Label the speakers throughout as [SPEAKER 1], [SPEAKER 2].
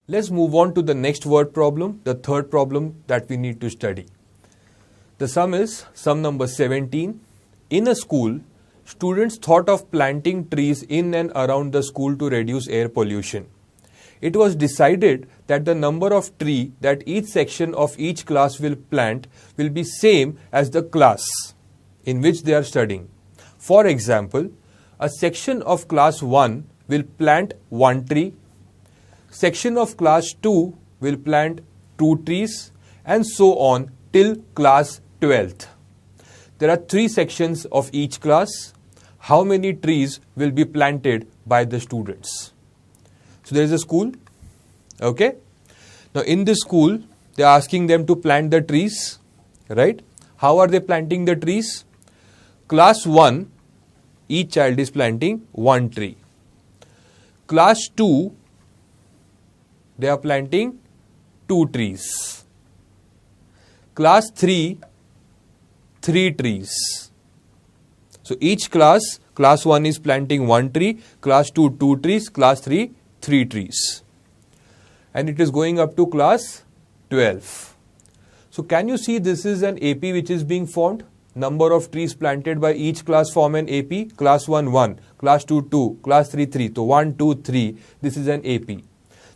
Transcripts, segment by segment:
[SPEAKER 1] Let's move on to the next word problem, the third problem that we need to study. The sum is sum number 17. In a school, students thought of planting trees in and around the school to reduce air pollution. It was decided that the number of trees that each section of each class will plant will be same as the class in which they are studying. For example, a section of class 1 will plant 1 tree, section of class 2 will plant 2 trees, and so on till class 12th. There are 3 sections of each class. How many trees will be planted by the students? So there is a school. Okay. Now in this school, they are asking them to plant the trees. Right. How are they planting the trees? Class 1, each child is planting 1 tree. Class 2, they are planting 2 trees. Class 3, 3 trees. So each class 1 is planting 1 tree, class 2, 2 trees, class 3, 3 trees. And it is going up to class 12. So can you see this is an AP which is being formed? Number of trees planted by each class form an AP. Class 1, 1, class 2, 2, class 3, 3. So 1, 2, 3. This is an AP.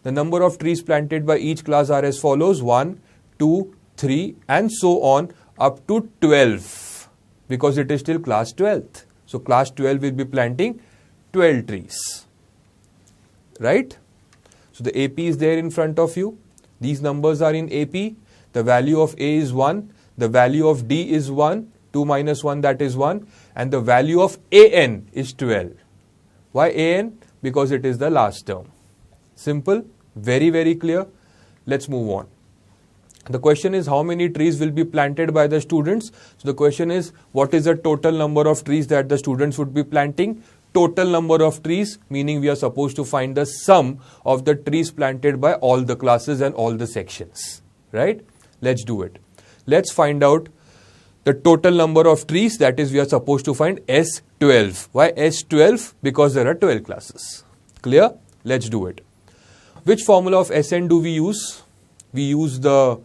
[SPEAKER 1] The number of trees planted by each class are as follows: 1, 2, 3, and so on up to 12, because it is still class 12th. So class 12 will be planting 12 trees. Right? So the AP is there in front of you. These numbers are in AP. The value of A is 1. The value of D is 1. 2 minus 1, that is 1. And the value of AN is 12. Why AN? Because it is the last term. Simple. Very, very clear. Let's move on. The question is how many trees will be planted by the students. So the question is what is the total number of trees that the students would be planting. Total number of trees, meaning we are supposed to find the sum of the trees planted by all the classes and all the sections. Right? Let's do it. Let's find out the total number of trees, that is we are supposed to find S12. Why S12? Because there are 12 classes. Clear? Let's do it. Which formula of Sn do we use? We use the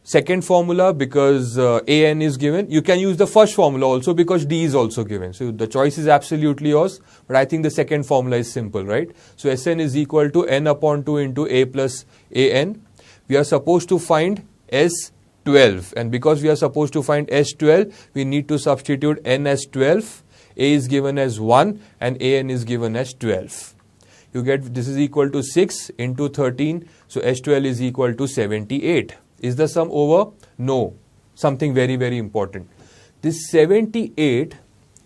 [SPEAKER 1] second formula because An is given. You can use the first formula also because D is also given. So the choice is absolutely yours. But I think the second formula is simple, right? So Sn is equal to n upon 2 into A plus An. We are supposed to find S12. And because we are supposed to find S12, we need to substitute n as 12. A is given as 1 and An is given as 12. You get this is equal to 6 into 13. So S12 is equal to 78. Is the sum over? No. Something very, very important. This 78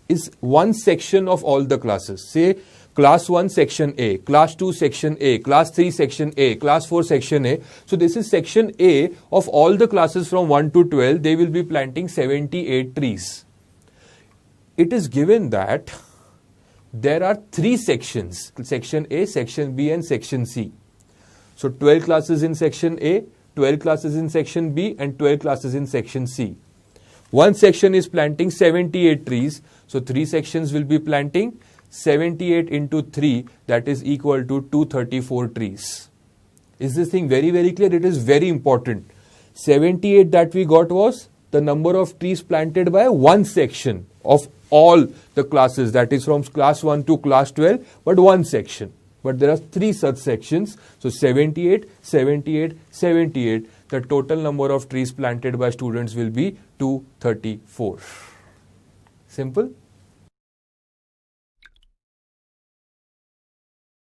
[SPEAKER 1] is one section of all the classes. Say class 1 section A, class 2 section A, class 3 section A, class 4 section A. So this is section A of all the classes from 1 to 12. They will be planting 78 trees. It is given that there are 3 sections, section A, section B and section C. So 12 classes in section A, 12 classes in section B and 12 classes in section C. One section is planting 78 trees. So 3 sections will be planting 78 into 3, that is equal to 234 trees. Is this thing very, very clear? It is very important. 78 that we got was the number of trees planted by one section of all the classes, that is from class 1 to class 12, but one section. But there are 3 such sections. So 78, 78, 78. The total number of trees planted by students will be 234. Simple.